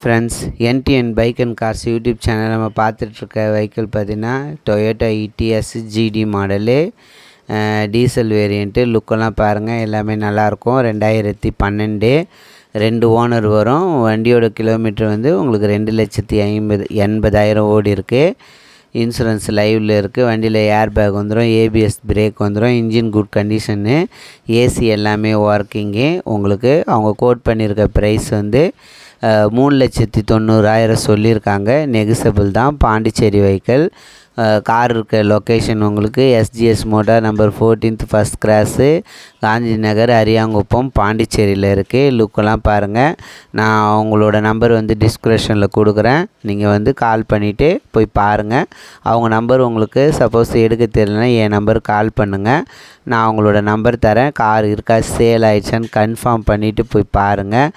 Friends, NTN bike and cars YouTube channel நம்ம பார்த்துட்ருக்க vehicle பார்த்தீங்கன்னா Toyota Etios GD model, diesel variant. லுக்கெல்லாம் பாருங்கள், எல்லாமே நல்லாயிருக்கும். 2012 2 ஓனர் வரும். வண்டியோட கிலோமீட்டர் வந்து உங்களுக்கு 2,80,000 ஓடி இருக்குது. இன்சூரன்ஸ் லைவில் இருக்குது. வண்டியில் ஏர் பேக் வந்துடும், ஏபிஎஸ் பிரேக் வந்துடும். இன்ஜின் குட் கண்டிஷனு, ஏசி எல்லாமே ஒர்க்கிங்கு. உங்களுக்கு அவங்க கோட் பண்ணியிருக்க ப்ரைஸ் வந்து 3,90,000 சொல்லியிருக்காங்க. நெகிசபிள் தான். பாண்டிச்சேரி வெஹிக்கிள். கார் இருக்க லொக்கேஷன் உங்களுக்கு SGS motor number 14th first cross, Gandhi Nagar, Ariyankuppam, பாண்டிச்சேரியில் இருக்குது. லுக்கெல்லாம் பாருங்கள். நான் அவங்களோட நம்பர் வந்து டிஸ்கிரிப்ஷனில் கொடுக்குறேன். நீங்கள் வந்து கால் பண்ணிவிட்டு போய் பாருங்கள். அவங்க நம்பர் உங்களுக்கு சப்போஸ் எடுக்க தெரியலனா என் நம்பருக்கு கால் பண்ணுங்கள். நான் அவங்களோட நம்பர் தரேன். கார் இருக்கா, சேல் ஆகிடுச்சான்னு கன்ஃபார்ம் பண்ணிவிட்டு போய் பாருங்கள்.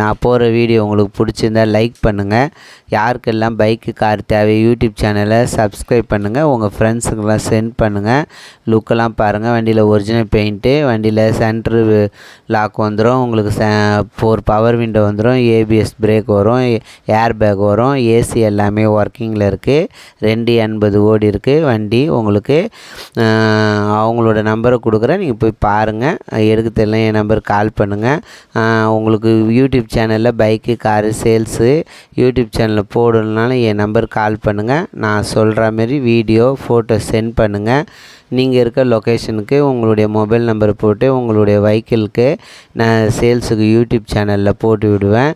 நான் போகிற வீடியோ உங்களுக்கு பிடிச்சிருந்தால் லைக் பண்ணுங்கள். யாருக்கெல்லாம் பைக்கு கார் தேவை யூடியூப் சேனலை சப்ஸ்கிரைப் பண்ணுங்கள். உங்கள் ஃப்ரெண்ட்ஸுக்கெல்லாம் சென்ட் பண்ணுங்கள். லுக்கெல்லாம் பாருங்கள். வண்டியில் ஒரிஜினல் பெயிண்ட்டு. வண்டியில் சென்ட்ரு லாக் வந்துடும். உங்களுக்கு 4 பவர் விண்டோ வந்துடும். ஏபிஎஸ் பிரேக் வரும், ஏர் பேக் வரும். ஏசி எல்லாமே ஒர்க்கிங்கில் இருக்குது. 280 ஓடி இருக்குது வண்டி. உங்களுக்கு அவங்களோட நம்பரை கொடுக்குறேன். நீங்கள் போய் பாருங்கள். எடுக்க தெரியல என் நம்பருக்கு கால் பண்ணுங்கள். உங்களுக்கு யூடியூப் சேனலில் பைக்கு காரு சேல்ஸு யூடியூப் சேனலில் போடணுன்னாலும் என் நம்பருக்கு கால் பண்ணுங்கள். நான் சொல்கிற மாரி வீடியோ ஃபோட்டோ சென்ட் பண்ணுங்கள். நீங்கள் இருக்க லொக்கேஷனுக்கு உங்களுடைய மொபைல் நம்பர் போட்டு உங்களுடைய வெஹிக்கிளுக்கு நான் சேல்ஸுக்கு யூடியூப் சேனலில் போட்டு விடுவேன்.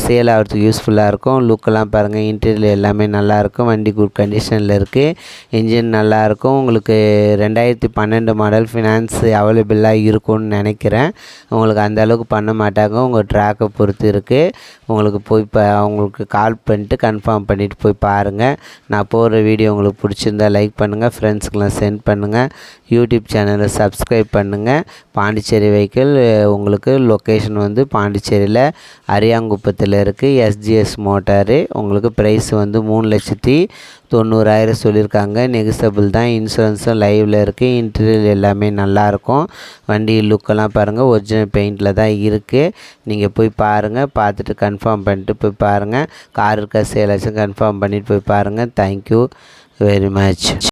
சேல் ஆகிறதுக்கு யூஸ்ஃபுல்லாக இருக்கும். லுக்கெல்லாம் பாருங்கள். இன்டீரியர் எல்லாமே நல்லாயிருக்கும். வண்டி குட் கண்டிஷனில் இருக்குது. இன்ஜின் நல்லாயிருக்கும். உங்களுக்கு 2012 மாடல் ஃபினான்ஸ் அவைலபிளாக இருக்கும்னு நினைக்கிறேன். உங்களுக்கு அந்த அளவுக்கு பண்ண மாட்டாங்க. உங்கள் ட்ராக்கை பொறுத்து இருக்குது. உங்களுக்கு போய் அவங்களுக்கு கால் பண்ணிட்டு கன்ஃபார்ம் பண்ணிவிட்டு போய் பாருங்கள். நான் போடுற வீடியோ உங்களுக்கு பிடிச்சிருந்தால் லைக் பண்ணுங்கள். ஃப்ரெண்ட்ஸுக்கெலாம் சென்ட் பண்ணுங்கள். யூடியூப் சேனலை சப்ஸ்கிரைப் பண்ணுங்கள். பாண்டிச்சேரி வெஹிக்கிள். உங்களுக்கு லொக்கேஷன் வந்து பாண்டிச்சேரியில் அரியாங்குப்பத்தில் இருக்குது. SGS motor. உங்களுக்கு ப்ரைஸ் வந்து 3,90,000 சொல்லியிருக்காங்க. நெகிசபிள் தான். இன்சூரன்ஸும் லைவில் இருக்குது. இன்டீரியர் எல்லாமே நல்லாயிருக்கும். வண்டி லுக்கெல்லாம் பாருங்கள். ஒரிஜினல் பெயிண்டில் தான் இருக்குது. நீங்கள் போய் பாருங்கள். பார்த்துட்டு கன்ஃபார்ம் பண்ணிட்டு போய் பாருங்கள். கார் இருக்க சேலாச்சும் கன்ஃபார்ம் பண்ணிவிட்டு போய் பாருங்கள். Thank you very much.